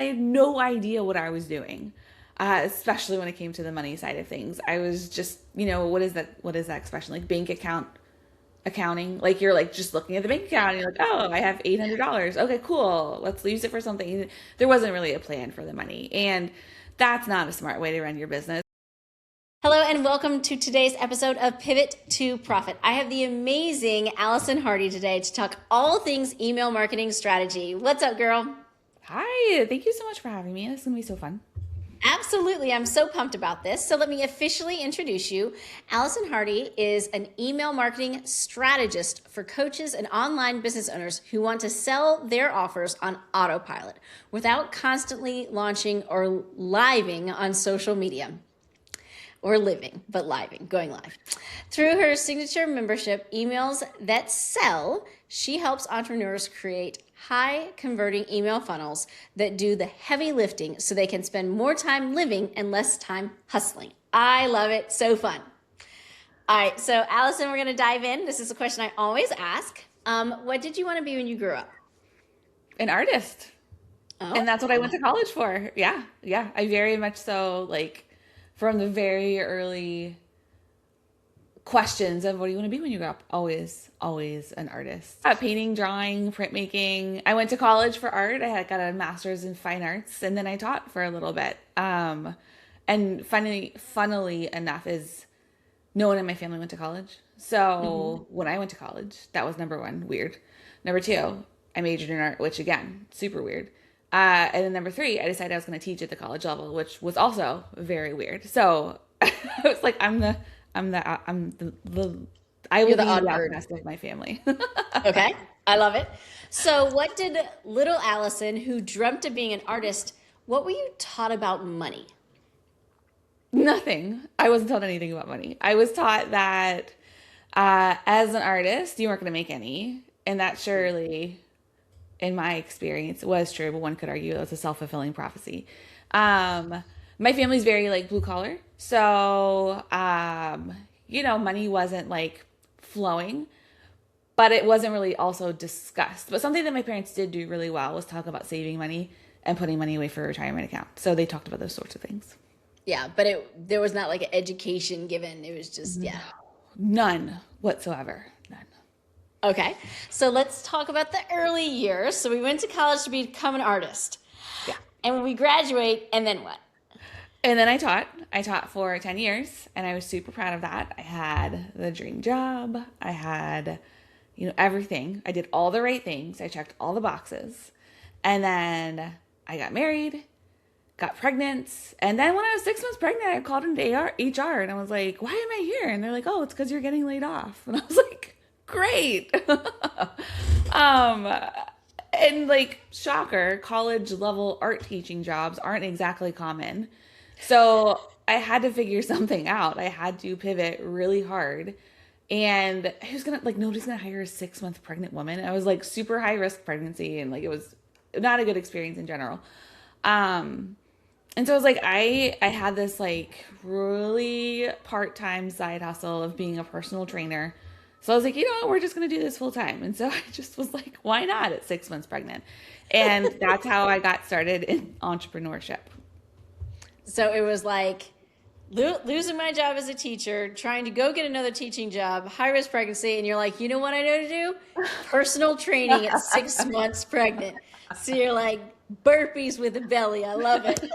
I had no idea what I was doing, especially when it came to the money side of things. I was just, what is that? What is that expression? Like bank account accounting. Like you're like just looking at the bank account and you're like, oh, I have $800. Okay, cool. Let's use it for something. There wasn't really a plan for the money, and that's not a smart way to run your business. Hello and welcome to today's episode of Pivot to Profit. I have the amazing Allison Hardy today to talk all things email marketing strategy. What's up, girl? Hi, thank you so much for having me. This is gonna be so fun. Absolutely. I'm so pumped about this. So let me officially introduce you. Allison Hardy is an email marketing strategist for coaches and online business owners who want to sell their offers on autopilot without constantly launching or living on social media. Or living, but living, going live. Through her signature membership, Emails That Sell, she helps entrepreneurs create high converting email funnels that do the heavy lifting so they can spend more time living and less time hustling. I love it. So fun. All right. So Allison, we're going to dive in. This is a question I always ask. What did you want to be when you grew up? An artist. And Oh, that's what I went to college for. Yeah, yeah. I very much so like from the very early questions of what do you want to be when you grow up? Always an artist. Painting, drawing, printmaking. I went to college for art. I had got a master's in fine arts, and then I taught for a little bit. And funnily enough, is no one in my family went to college. So when I went to college, that was number one, weird. Number two, I majored in art, which again, super weird. And then number three, I decided I was going to teach at the college level, which was also very weird. So I was like, I will you're the be odd the bird. outcast of my family. Okay. I love it. So what did little Allison, who dreamt of being an artist, what were you taught about money? Nothing. I wasn't taught anything about money. I was taught that as an artist, you weren't going to make any. And that surely in my experience was true, but one could argue it was a self-fulfilling prophecy. My family's very like blue collar. So, money wasn't like flowing, but it wasn't really also discussed. But something that my parents did do really well was talk about saving money and putting money away for a retirement account. So they talked about those sorts of things. Yeah, but there was not like an education given. It was just, yeah. None whatsoever. None. Okay. So let's talk about the early years. So we went to college to become an artist. Yeah. And when we graduate, and then what? And then I taught. I taught for 10 years and I was super proud of that. I had the dream job. I had, everything. I did all the right things. I checked all the boxes. And then I got married, got pregnant. And then when I was 6 months pregnant, I called into HR and I was like, why am I here? And they're like, oh, it's because you're getting laid off. And I was like, great. um, and like, shocker, college level art teaching jobs aren't exactly common. So I had to figure something out. I had to pivot really hard. And who's gonna like nobody's gonna hire a 6 month pregnant woman? I was like super high risk pregnancy and like it was not a good experience in general. Um and so I was like I had this like really part-time side hustle of being a personal trainer. So I was like, we're just gonna do this full time. And so I just was like, why not at 6 months pregnant? And that's how I got started in entrepreneurship. So it was like losing my job as a teacher, trying to go get another teaching job, high risk pregnancy, and you're like, you know what I know to do? Personal training at 6 months pregnant. So you're like burpees with a belly. I love it.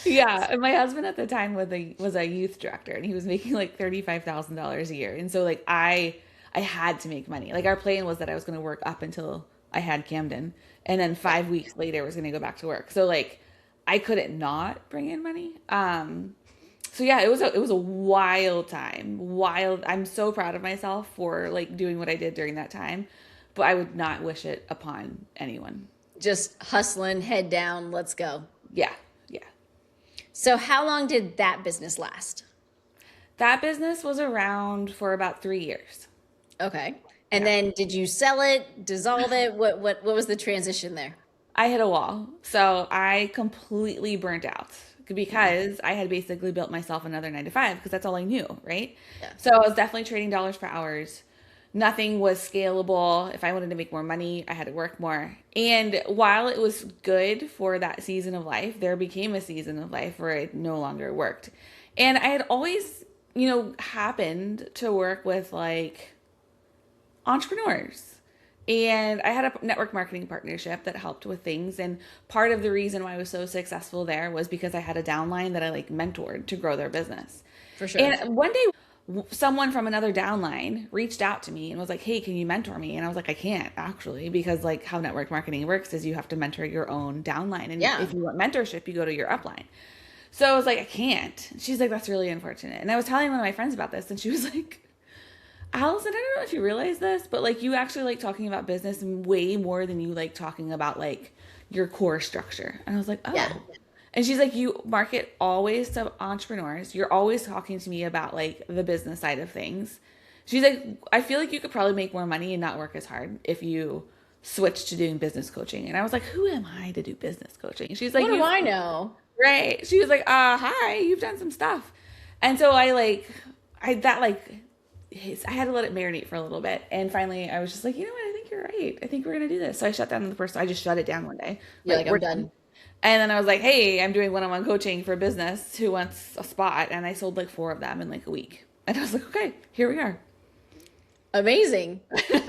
Yeah, and my husband at the time was a youth director, and he was making like $35,000 a year, and so like I had to make money. Like our plan was that I was going to work up until I had Camden, and then 5 weeks later I was going to go back to work. So like I couldn't not bring in money. So yeah, it was a wild time. Wild. I'm so proud of myself for like doing what I did during that time, but I would not wish it upon anyone. Just hustling, head down, let's go. Yeah, yeah. So how long did that business last? That business was around for about 3 years. Okay. And Yeah. then did you sell it, dissolve it? What was the transition there? I hit a wall. So I completely burnt out because I had basically built myself another 9 to 5 because that's all I knew, right? Yeah. So I was definitely trading dollars for hours, Nothing was scalable. If I wanted to make more money, I had to work more. And while it was good for that season of life, there became a season of life where it no longer worked. And I had always, happened to work with like entrepreneurs. And I had a network marketing partnership that helped with things. And part of the reason why I was so successful there was because I had a downline that I like mentored to grow their business. For sure. And one day, someone from another downline reached out to me and was like, "Hey, can you mentor me?" And I was like, "I can't actually, because like how network marketing works is you have to mentor your own downline. And Yeah. if you want mentorship, you go to your upline." So I was like, "I can't." She's like, "That's really unfortunate." And I was telling one of my friends about this, and she was like, "Allison, I don't know if you realize this, but like you actually like talking about business way more than you like talking about like your core structure." And I was like, "Oh." Yeah. And she's like, "You market always to entrepreneurs. You're always talking to me about like the business side of things." She's like, "I feel like you could probably make more money and not work as hard if you switch to doing business coaching." And I was like, "Who am I to do business coaching?" She's like, What do "You I know? right." She was like, "Hi, you've done some stuff." And so I had to let it marinate for a little bit. And finally I was just like, "You know what? I think you're right. I think we're going to do this." So I shut down the person. I just shut it down one day. You're like, I'm we're done. And then I was like, "Hey, I'm doing one-on-one coaching for a business who wants a spot." And I sold like 4 of them in like a week. And I was like, "Okay, here we are." Amazing.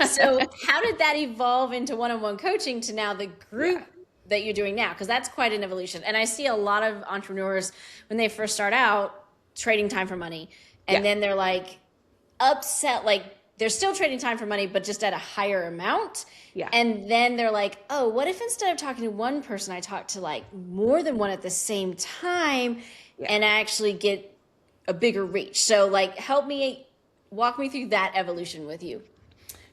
So how did that evolve into one-on-one coaching to now the group Yeah. that you're doing now? Because that's quite an evolution. And I see a lot of entrepreneurs when they first start out trading time for money. And Yeah. then they're like upset, like they're still trading time for money, but just at a higher amount. Yeah. And then they're like, oh, what if instead of talking to one person, I talk to like more than one at the same time Yeah. and I actually get a bigger reach? So like walk me through that evolution with you.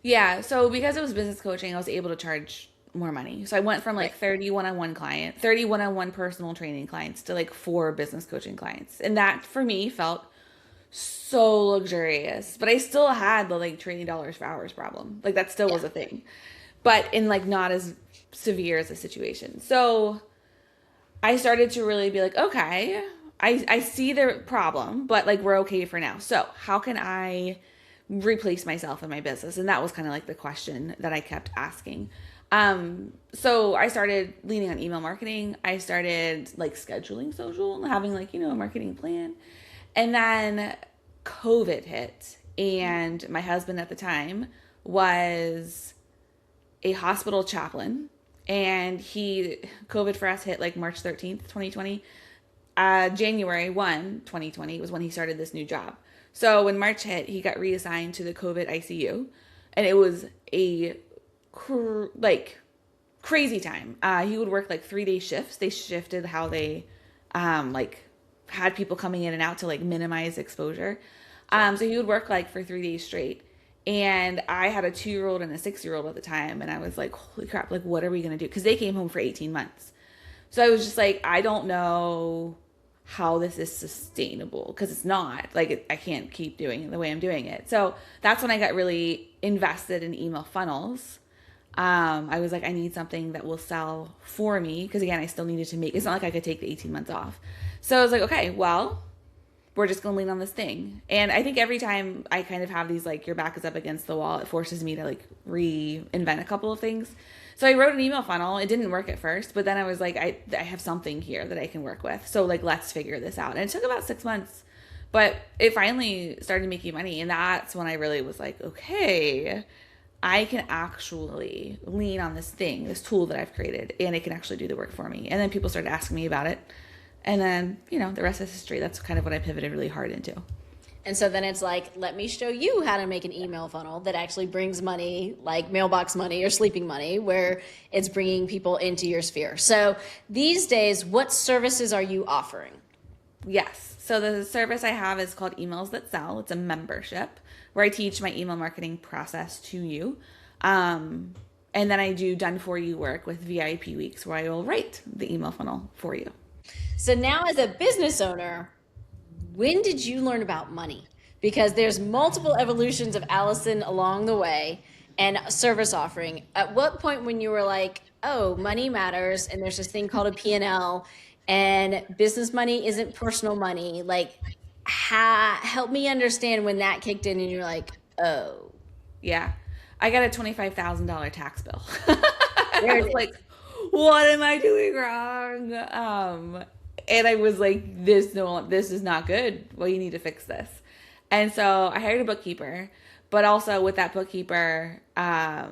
Yeah. So because it was business coaching, I was able to charge more money. So I went from like 30 one-on-one personal training clients to like 4 business coaching clients. And that for me felt so luxurious. But I still had the like trading dollars for hours problem. Like that still was a thing. But in like not as severe as a situation. So I started to really be like, okay, I see the problem, but like we're okay for now. So how can I replace myself in my business? And that was kind of like the question that I kept asking. So I started leaning on email marketing. I started like scheduling social and having like, a marketing plan. And then COVID hit, and my husband at the time was a hospital chaplain, and COVID for us hit like March 13th, 2020. January 1, 2020 was when he started this new job. So when March hit, he got reassigned to the COVID ICU, and it was a crazy time. He would work like 3-day shifts. They shifted how they had people coming in and out to like minimize exposure. So he would work like for 3 days straight. And I had a 2-year-old and a 6-year-old at the time. And I was like, holy crap, like, what are we going to do? Because they came home for 18 months. So I was just like, I don't know how this is sustainable, because it's not like I can't keep doing it the way I'm doing it. So that's when I got really invested in email funnels. I was like, I need something that will sell for me, because again, I still needed to make, it's not like I could take the 18 months off. So I was like, okay, well, we're just going to lean on this thing. And I think every time I kind of have these, like, your back is up against the wall, it forces me to like reinvent a couple of things. So I wrote an email funnel. It didn't work at first, but then I was like, I have something here that I can work with. So like, let's figure this out. And it took about 6 months, but it finally started making money. And that's when I really was like, okay, I can actually lean on this thing, this tool that I've created, and it can actually do the work for me. And then people started asking me about it. And then, the rest is history. That's kind of what I pivoted really hard into. And so then it's like, let me show you how to make an email funnel that actually brings money, like mailbox money or sleeping money, where it's bringing people into your sphere. So these days, what services are you offering? Yes. So the service I have is called Emails That Sell. It's a membership where I teach my email marketing process to you. And then I do done for you work with VIP weeks where I will write the email funnel for you. So now as a business owner, when did you learn about money? Because there's multiple evolutions of Allison along the way and service offering. At what point when you were like, oh, money matters, and there's this thing called a P&L, and business money isn't personal money, like help me understand when that kicked in and you're like, oh. Yeah. I got a $25,000 tax bill. There I it was is. like, what am I doing wrong? And I was like, this is not good. Well, you need to fix this. And so I hired a bookkeeper, but also with that bookkeeper, I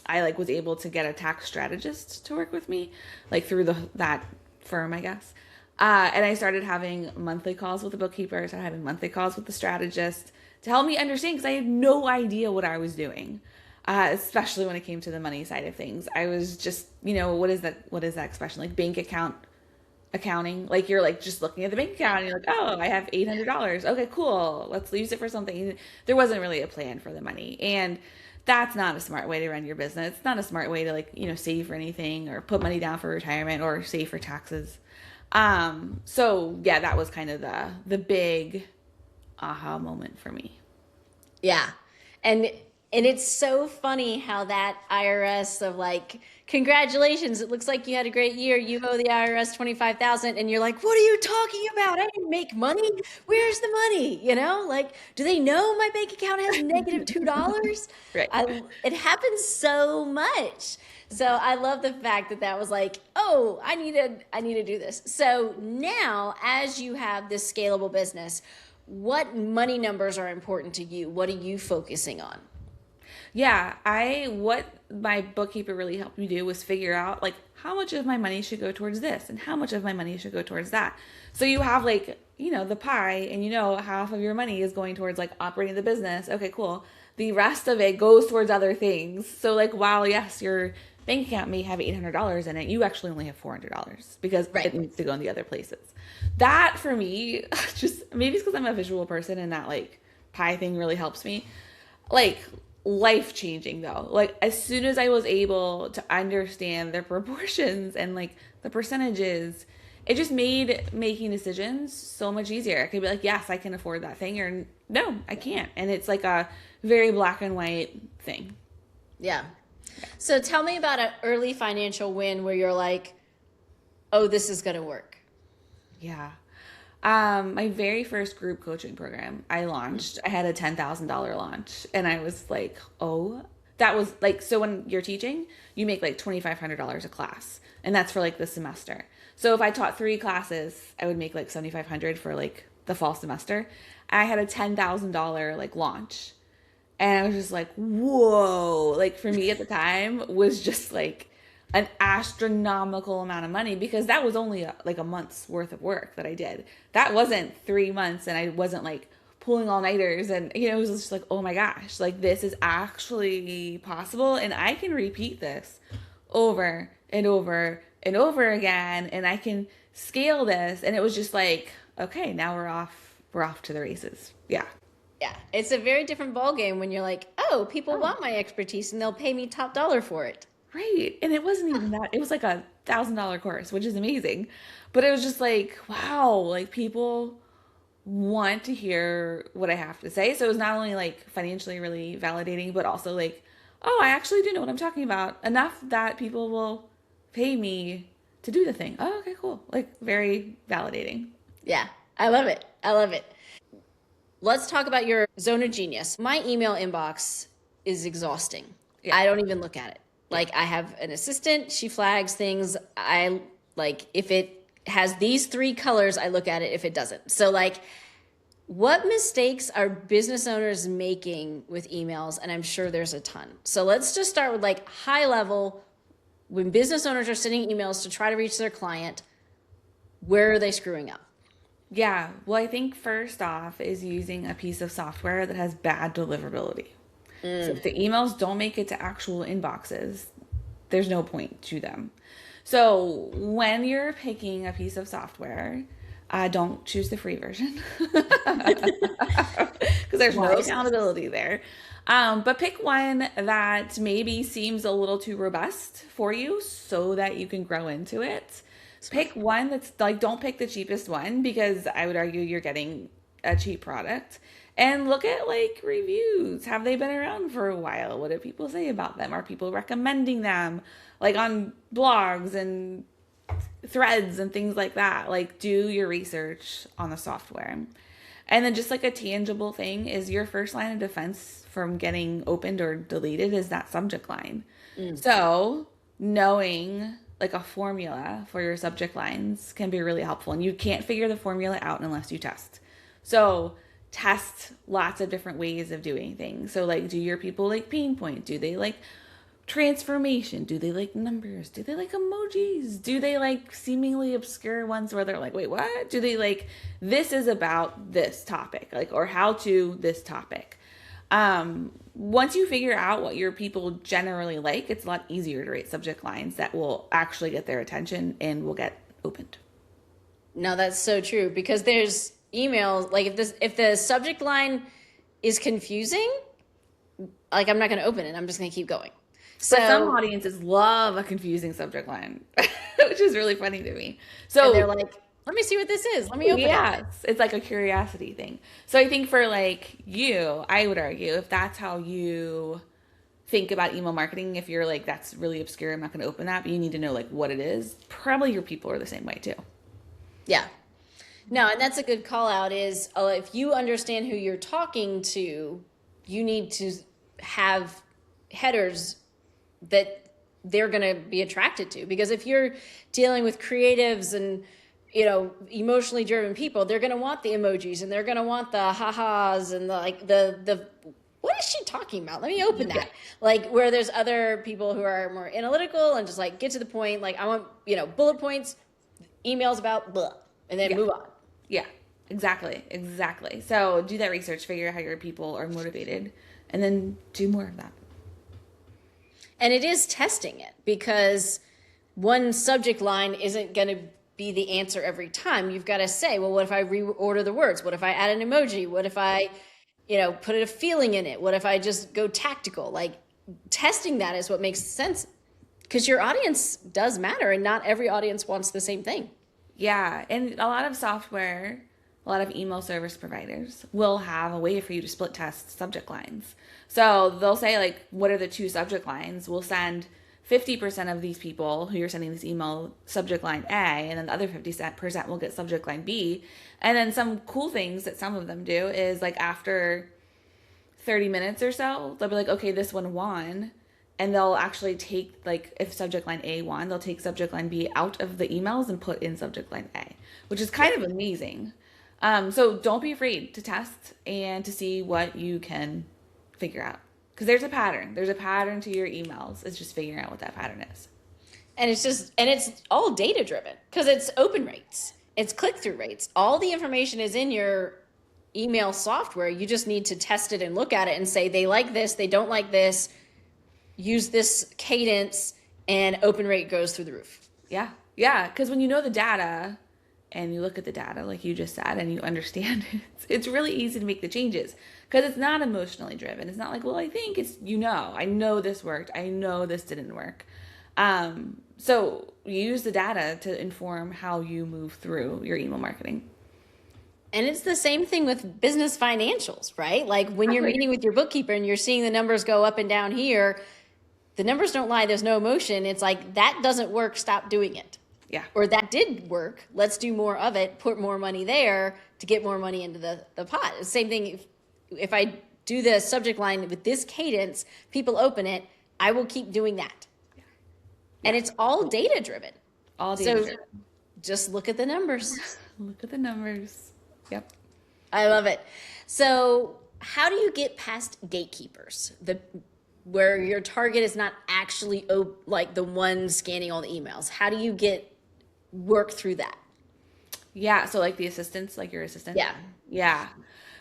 like was able to get a tax strategist to work with me, like through that firm, I guess. And I started having monthly calls with the bookkeeper, started having monthly calls with the strategist to help me understand because I had no idea what I was doing, especially when it came to the money side of things. I was just, what is that? What is that expression? Like bank account accounting. Like you're like just looking at the bank account and you're like, oh, I have $800. Okay, cool. Let's use it for something. There wasn't really a plan for the money, and that's not a smart way to run your business. It's not a smart way to like save for anything or put money down for retirement or save for taxes. So yeah, that was kind of the big aha moment for me. Yeah. And it's so funny how that IRS of like, congratulations, it looks like you had a great year. You owe the IRS 25,000 and you're like, "What are you talking about? I didn't make money. Where's the money?" Like, do they know my bank account has negative $2? Right. It happens so much. So I love the fact that that was like, "Oh, I need to do this." So now as you have this scalable business, what money numbers are important to you? What are you focusing on? Yeah, what my bookkeeper really helped me do was figure out like how much of my money should go towards this and how much of my money should go towards that. So you have like, the pie and half of your money is going towards like operating the business. Okay, cool. The rest of it goes towards other things. So like while yes, your bank account may have $800 in it, you actually only have $400 because Right. it needs to go in the other places. That for me, just maybe it's because I'm a visual person and that like pie thing really helps me. Like life changing though. Like as soon as I was able to understand the proportions and like the percentages, it just made making decisions so much easier. I could be like, yes, I can afford that thing, or no, I can't. And it's like a very black and white thing. Yeah. So tell me about an early financial win where you're like, "Oh, this is going to work." Yeah. My very first group coaching program I launched, I had a $10,000 launch and I was like, oh, that was like, so when you're teaching, you make like $2,500 a class and that's for like the semester. So if I taught 3 classes, I would make like $7,500 for like the fall semester. I had a $10,000 like launch and I was just like, whoa, like for me at the time was just like an astronomical amount of money because that was only like a month's worth of work that I did. That wasn't 3 months and I wasn't like pulling all nighters and it was just like, oh my gosh, like this is actually possible and I can repeat this over and over and over again and I can scale this. And it was just like, okay, now we're off to the races. Yeah. Yeah. It's a very different ballgame when you're like, "Oh, people want my expertise and they'll pay me top dollar for it." Right. And it wasn't even that. It was like $1,000 course, which is amazing. But it was just like, wow, like people want to hear what I have to say. So it was not only like financially really validating, but also like, oh, I actually do know what I'm talking about enough that people will pay me to do the thing. Oh, okay, cool. Like very validating. Yeah. I love it. I love it. Let's talk about your zone of genius. My email inbox is exhausting. Yeah. I don't even look at it. Like I have an assistant, she flags things. I like if it has these 3 colors, I look at it if it doesn't. So like what mistakes are business owners making with emails? And I'm sure there's a ton. So let's just start with like high level. When business owners are sending emails to try to reach their client, where are they screwing up? Yeah. Well, I think first off is using a piece of software that has bad deliverability. So if the emails don't make it to actual inboxes, there's no point to them. So when you're picking a piece of software, don't choose the free version because there's no accountability there. But pick one that maybe seems a little too robust for you so that you can grow into it. Pick one that's like, don't pick the cheapest one because I would argue you're getting a cheap product. And look at like reviews. Have they been around for a while? What do people say about them? Are people recommending them like on blogs and threads and things like that? Like do your research on the software. And then just like a tangible thing is your first line of defense from getting opened or deleted is that subject line. So knowing like a formula for your subject lines can be really helpful. And you can't figure the formula out unless you test. So test lots of different ways of doing things. So like, do your people like pain point? Do they like transformation? Do they like numbers? Do they like emojis? Do they like seemingly obscure ones where they're like, wait, what? Do they like, this is about this topic, like, or how to this topic? Once you figure out what your people generally like, it's a lot easier to write subject lines that will actually get their attention and will get opened. No, that's so true, because there's emails, like if the subject line is confusing, like I'm not going to open it. I'm just going to keep going. So But some audiences love a confusing subject line, which is really funny to me. So and they're like, let me see what this is. Let me open it. yes, it's like a curiosity thing. So I think for like you, I would argue if that's how you think about email marketing, if you're like, that's really obscure, I'm not going to open that, but you need to know like what it is. Probably your people are the same way too. Yeah. No, and that's a good call out is if you understand who you're talking to, you need to have headers that they're going to be attracted to. Because if you're dealing with creatives and, you know, emotionally driven people, they're going to want the emojis and they're going to want the ha-has and the, like the what is she talking about? Let me open that. Like where there's other people who are more analytical and just like get to the point. Like I want, you know, bullet points, emails about blah, and then move on. Yeah, exactly. So do that research, figure out how your people are motivated, and then do more of that. And it is testing it, because one subject line isn't going to be the answer every time. You've got to say, well, what if I reorder the words? What if I add an emoji? What if I, you know, put a feeling in it? What if I just go tactical? Like testing that is what makes sense, because your audience does matter and not every audience wants the same thing. Yeah, and a lot of software, a lot of email service providers will have a way for you to split test subject lines. So they'll say like, what are the two subject lines? We'll send 50% of these people who you're sending this email subject line A, and then the other 50% will get subject line B. And then some cool things that some of them do is like after 30 minutes or so, they'll be like, okay, this one won. And they'll actually take, like, if subject line A won, they'll take subject line B out of the emails and put in subject line A, which is kind of amazing. So don't be afraid to test and to see what you can figure out. Because there's a pattern. There's a pattern to your emails. It's just figuring out what that pattern is. And it's all data driven, because it's open rates, it's click-through rates. All the information is in your email software. You just need to test it and look at it and say, they like this, they don't like this. Use this cadence, and open rate goes through the roof. Yeah. Because when you know the data and you look at the data, like you just said, and you understand it, it's really easy to make the changes, because it's not emotionally driven. It's not like, well, I think it's, I know this worked. I know this didn't work. So use the data to inform how you move through your email marketing. And it's the same thing with business financials, right? Like when you're meeting with your bookkeeper and you're seeing the numbers go up and down here, the numbers don't lie. There's no emotion. It's like, that doesn't work. Stop doing it. Yeah. Or that did work. Let's do more of it. Put more money there to get more money into the pot. Same thing. If I do the subject line with this cadence, people open it, I will keep doing that. Yeah. And it's all data driven. All data driven. Just look at the numbers. Look at the numbers. Yep. I love it. So how do you get past gatekeepers? Where your target is not actually like the one scanning all the emails. How do you work through that? Yeah, so like the assistants, like your assistant. Yeah.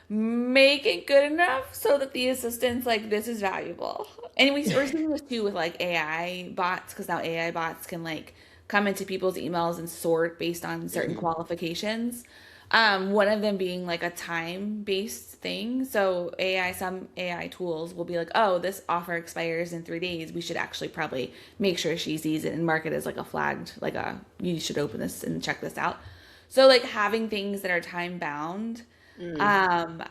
Make it good enough so that the assistant's like, this is valuable. And we're seeing this too with like AI bots, because now AI bots can like come into people's emails and sort based on certain qualifications. One of them being like a time-based thing. So some AI tools will be like, oh, this offer expires in 3 days. We should actually probably make sure she sees it and mark it as like a flagged, like you should open this and check this out. So like having things that are time-bound,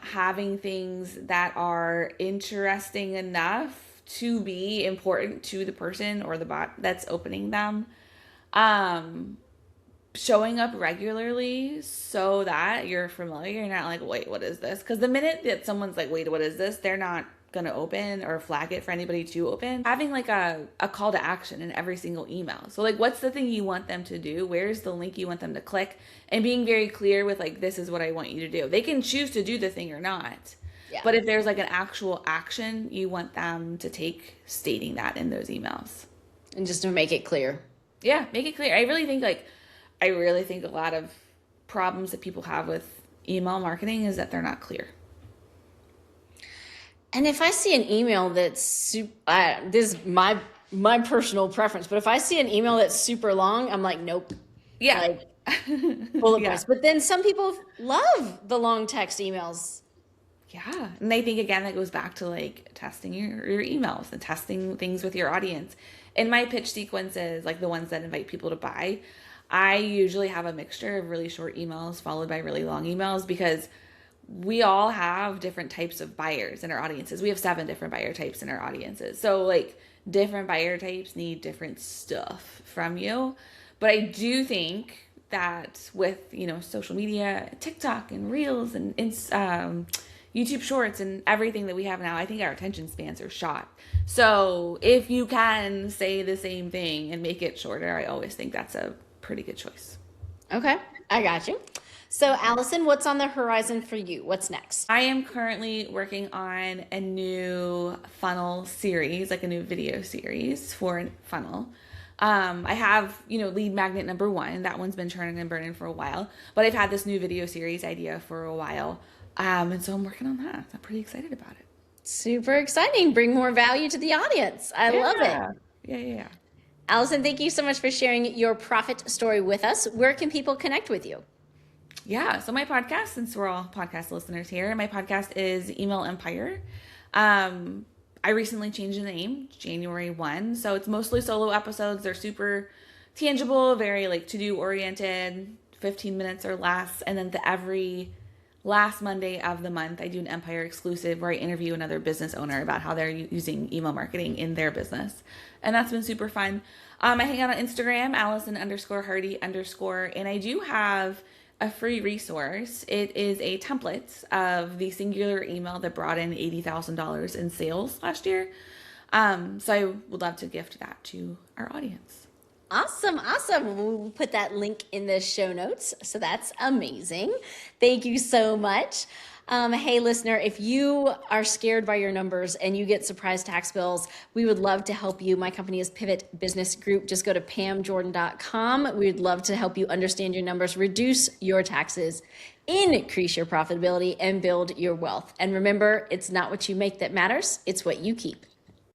having things that are interesting enough to be important to the person or the bot that's opening them. Showing up regularly so that you're familiar. You're not like, wait, what is this? Because the minute that someone's like, wait, what is this? They're not going to open or flag it for anybody to open, having like a call to action in every single email. So like, what's the thing you want them to do? Where's the link you want them to click? And being very clear with like, this is what I want you to do. They can choose to do the thing or not. Yeah. But if there's like an actual action you want them to take, stating that in those emails. And just to make it clear. Yeah, make it clear. I really think a lot of problems that people have with email marketing is that they're not clear. And if I see an email that's this is my personal preference, but if I see an email that's super long, I'm like, nope. Yeah. Like, bullet points. But then some people love the long text emails. Yeah. And I think, again, that goes back to like testing your emails and testing things with your audience. In my pitch sequences, like the ones that invite people to buy, I usually have a mixture of really short emails followed by really long emails, because we all have different types of buyers in our audiences. We have 7 different buyer types in our audiences. So like different buyer types need different stuff from you. But I do think that with, social media, TikTok and Reels and YouTube Shorts and everything that we have now, I think our attention spans are shot. So if you can say the same thing and make it shorter, I always think that's a pretty good choice. Okay, I got you. So Allison, what's on the horizon for you? What's next? I am currently working on a new funnel series, like a new video series for a funnel. I have, lead magnet number 1. That one's been churning and burning for a while, but I've had this new video series idea for a while. And so I'm working on that. I'm pretty excited about it. Super exciting. Bring more value to the audience. I love it. Yeah. Allison, thank you so much for sharing your profit story with us. Where can people connect with you? Yeah. So my podcast, since we're all podcast listeners here, my podcast is Email Empire. I recently changed the name January 1. So it's mostly solo episodes. They're super tangible, very like to-do oriented, 15 minutes or less. And then every last Monday of the month, I do an Empire exclusive where I interview another business owner about how they're using email marketing in their business. And that's been super fun. I hang out on Instagram, Allison_Hardy_, and I do have a free resource. It is a template of the singular email that brought in $80,000 in sales last year. So I would love to gift that to our audience. Awesome. We'll put that link in the show notes. So that's amazing. Thank you so much. Hey, listener, if you are scared by your numbers and you get surprise tax bills, we would love to help you. My company is Pivot Business Group. Just go to pamjordan.com. We'd love to help you understand your numbers, reduce your taxes, increase your profitability, and build your wealth. And remember, it's not what you make that matters. It's what you keep.